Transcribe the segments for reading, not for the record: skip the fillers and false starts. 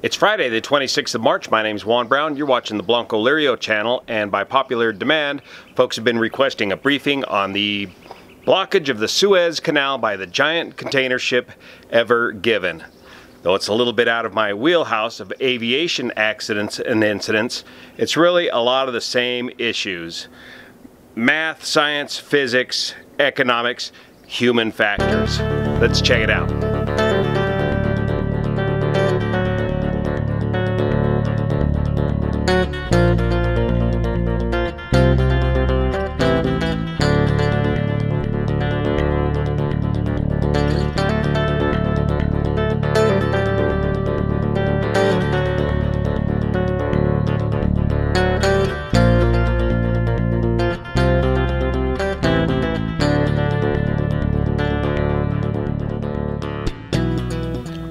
It's Friday the 26th of March. My name's Juan Brown. You're watching the Blanco Lirio channel, and by popular demand, folks have been requesting a briefing on the blockage of the Suez Canal by the giant container ship Evergreen. Though it's a little bit out of my wheelhouse of aviation accidents and incidents, it's really a lot of the same issues. Math, science, physics, economics, human factors. Let's check it out.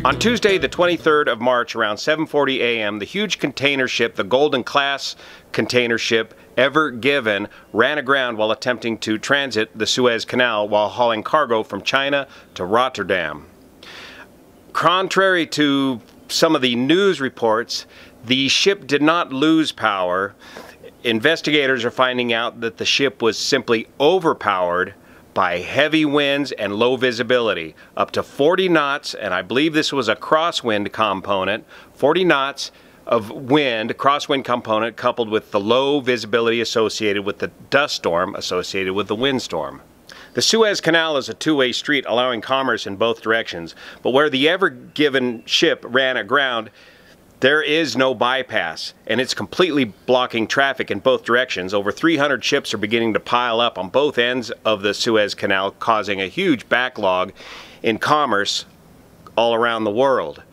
On Tuesday, the 23rd of March, around 7:40 a.m., the huge container ship, the Golden Class container ship Evergreen, ran aground while attempting to transit the Suez Canal while hauling cargo from China to Rotterdam. Contrary to some of the news reports, the ship did not lose power. Investigators are finding out that the ship was simply overpowered by heavy winds and low visibility, up to 40 knots, and I believe this was a crosswind component, 40 knots of wind, crosswind component, coupled with the low visibility associated with the dust storm associated with the windstorm. The Suez Canal is a two-way street allowing commerce in both directions, but where the Evergreen ship ran aground, there is no bypass, and it's completely blocking traffic in both directions. Over 300 ships are beginning to pile up on both ends of the Suez Canal, causing a huge backlog in commerce all around the world.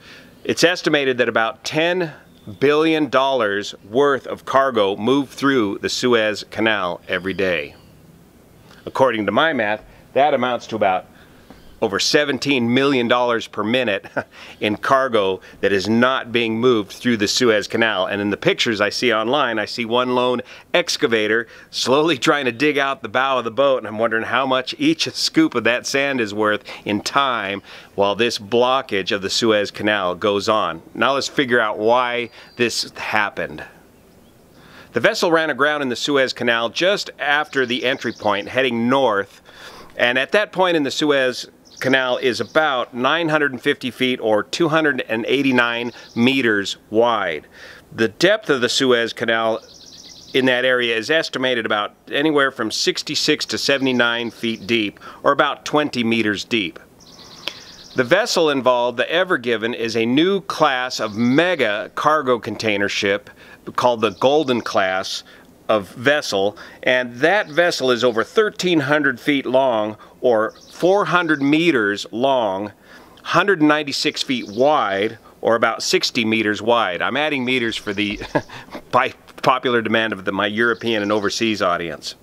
It's estimated that about $10 billion worth of cargo move through the Suez Canal every day. According to my math, that amounts to about over $17 million per minute in cargo that is not being moved through the Suez Canal. And in the pictures I see online, I see one lone excavator slowly trying to dig out the bow of the boat, and I'm wondering how much each scoop of that sand is worth in time while this blockage of the Suez Canal goes on. Now let's figure out why this happened. The vessel ran aground in the Suez Canal just after the entry point, heading north, and at that point in the Suez Canal is about 950 feet or 289 meters wide. The depth of the Suez Canal in that area is estimated about anywhere from 66 to 79 feet deep, or about 20 meters deep. The vessel involved, the Evergreen, is a new class of mega cargo container ship called the Golden Class of vessel, and that vessel is over 1,300 feet long, or 400 meters long, 196 feet wide, or about 60 meters wide. I'm adding meters for the by popular demand of my European and overseas audience.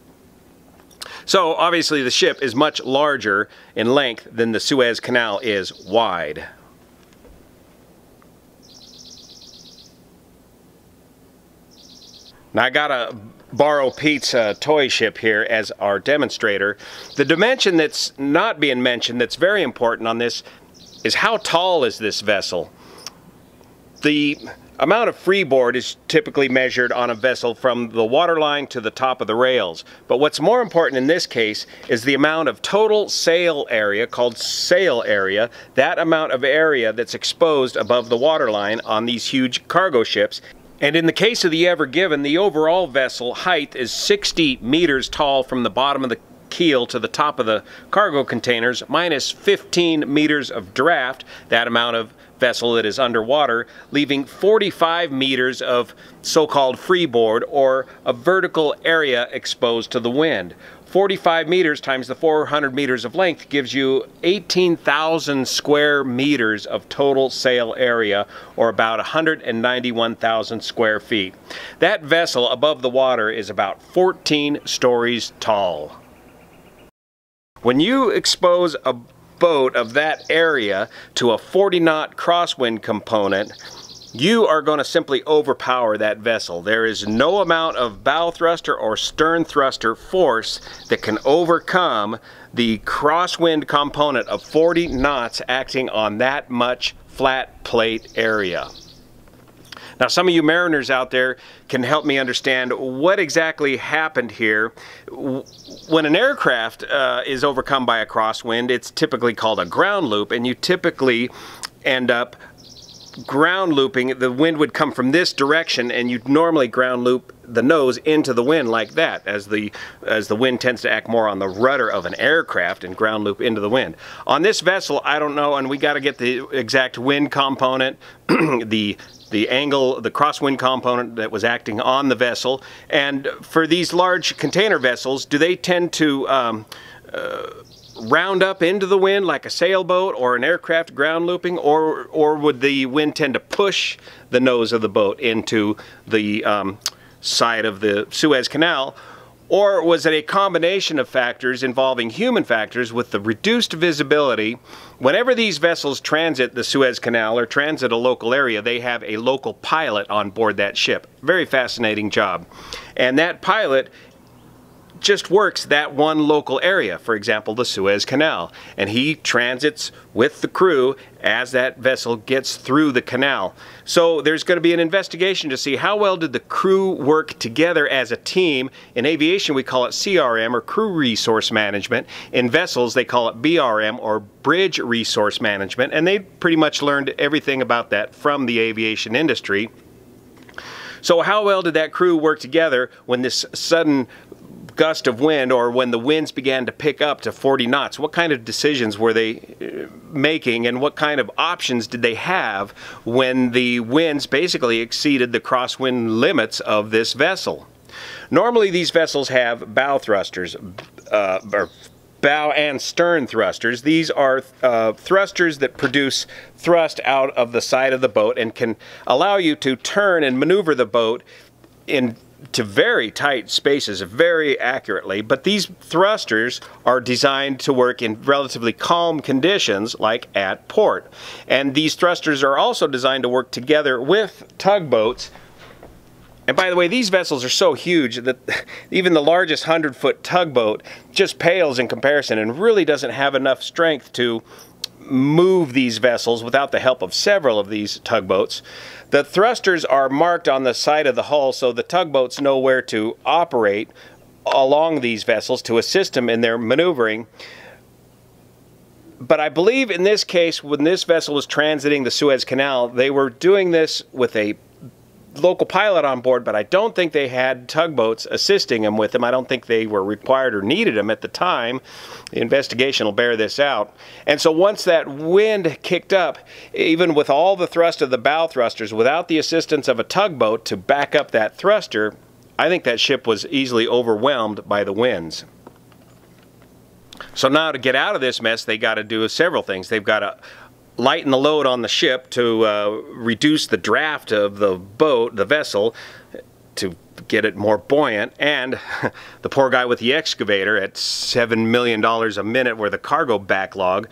So obviously the ship is much larger in length than the Suez Canal is wide. Now I gotta borrow Pete's toy ship here as our demonstrator. The dimension that's not being mentioned that's very important on this is how tall is this vessel. The amount of freeboard is typically measured on a vessel from the waterline to the top of the rails. But what's more important in this case is the amount of total sail area, called sail area, that amount of area that's exposed above the waterline on these huge cargo ships. And in the case of the Evergreen, the overall vessel height is 60 meters tall from the bottom of the keel to the top of the cargo containers, minus 15 meters of draft, that amount of vessel that is underwater, leaving 45 meters of so-called freeboard, or a vertical area exposed to the wind. 45 meters times the 400 meters of length gives you 18,000 square meters of total sail area, or about 191,000 square feet. That vessel above the water is about 14 stories tall. When you expose a boat of that area to a 40-knot crosswind component, you are going to simply overpower that vessel. There is no amount of bow thruster or stern thruster force that can overcome the crosswind component of 40 knots acting on that much flat plate area. Now, some of you mariners out there can help me understand what exactly happened here. When an aircraft is overcome by a crosswind, it's typically called a ground loop, and you typically end up ground looping. The wind would come from this direction, and you'd normally ground loop the nose into the wind like that, as the wind tends to act more on the rudder of an aircraft and ground loop into the wind. On this vessel, I don't know, and we got to get the exact wind component, the angle, the crosswind component that was acting on the vessel. And for these large container vessels, do they tend to round up into the wind like a sailboat or an aircraft ground looping, or would the wind tend to push the nose of the boat into the side of the Suez Canal? Or was it a combination of factors involving human factors with the reduced visibility? Whenever these vessels transit the Suez Canal or transit a local area, they have a local pilot on board that ship. Very fascinating job. And that pilot just works that one local area, for example, the Suez Canal. And he transits with the crew as that vessel gets through the canal. So there's going to be an investigation to see how well did the crew work together as a team. In aviation, we call it CRM, or crew resource management. In vessels, they call it BRM, or bridge resource management. And they pretty much learned everything about that from the aviation industry. So how well did that crew work together when this sudden gust of wind, or when the winds began to pick up to 40 knots? What kind of decisions were they making, and what kind of options did they have when the winds basically exceeded the crosswind limits of this vessel? Normally these vessels have bow thrusters, or bow and stern thrusters. These are thrusters that produce thrust out of the side of the boat and can allow you to turn and maneuver the boat into very tight spaces very accurately. But these thrusters are designed to work in relatively calm conditions, like at port. And these thrusters are also designed to work together with tugboats. And by the way, these vessels are so huge that even the largest 100-foot tugboat just pales in comparison and really doesn't have enough strength to move these vessels without the help of several of these tugboats. The thrusters are marked on the side of the hull so the tugboats know where to operate along these vessels to assist them in their maneuvering. But I believe in this case, when this vessel was transiting the Suez Canal, they were doing this with a local pilot on board, but I don't think they had tugboats assisting them with them. I don't think they were required or needed them at the time. The investigation will bear this out. And so once that wind kicked up, even with all the thrust of the bow thrusters, without the assistance of a tugboat to back up that thruster, I think that ship was easily overwhelmed by the winds. So now to get out of this mess, they got to do several things. They've got to lighten the load on the ship to reduce the draft of the boat, the vessel, to get it more buoyant. And the poor guy with the excavator at $7 million a minute, where the cargo backlog,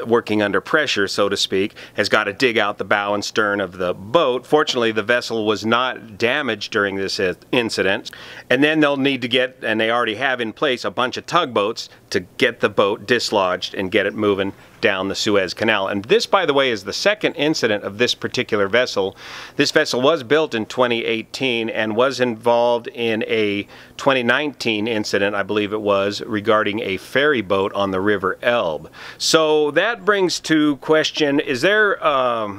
working under pressure, so to speak, has got to dig out the bow and stern of the boat. Fortunately, the vessel was not damaged during this incident. And then they'll need to get, and they already have in place, a bunch of tugboats to get the boat dislodged and get it moving down the Suez Canal. And this, by the way, is the second incident of this particular vessel. This vessel was built in 2018 and was involved in a 2019 incident, I believe it was, regarding a ferry boat on the River Elbe. So that brings to question, is there a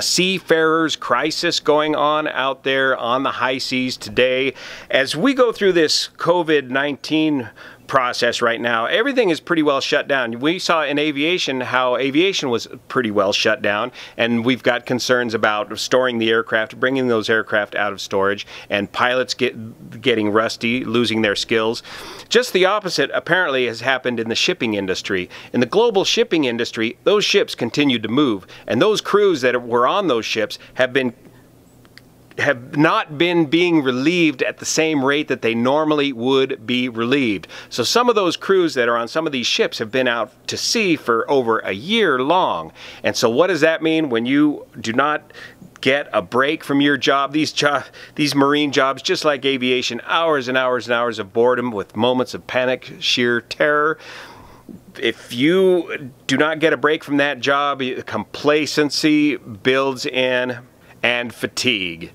seafarer's crisis going on out there on the high seas today? As we go through this COVID-19 process right now, everything is pretty well shut down. We saw in aviation how aviation was pretty well shut down, and we've got concerns about storing the aircraft, bringing those aircraft out of storage, and pilots getting rusty, losing their skills. Just the opposite apparently has happened in the shipping industry. In the global shipping industry, those ships continued to move, and those crews that were on those ships have not been being relieved at the same rate that they normally would be relieved. So some of those crews that are on some of these ships have been out to sea for over a year long. And so what does that mean when you do not get a break from your job? These marine jobs, just like aviation, hours and hours and hours of boredom with moments of panic, sheer terror. If you do not get a break from that job, complacency builds in. and fatigue.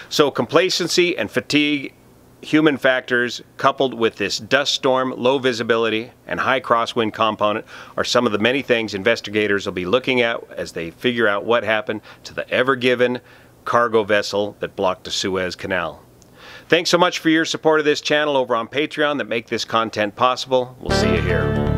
So complacency and fatigue, human factors coupled with this dust storm, low visibility, and high crosswind component are some of the many things investigators will be looking at as they figure out what happened to the Evergreen cargo vessel that blocked the Suez Canal. Thanks so much for your support of this channel over on Patreon that make this content possible. We'll see you here.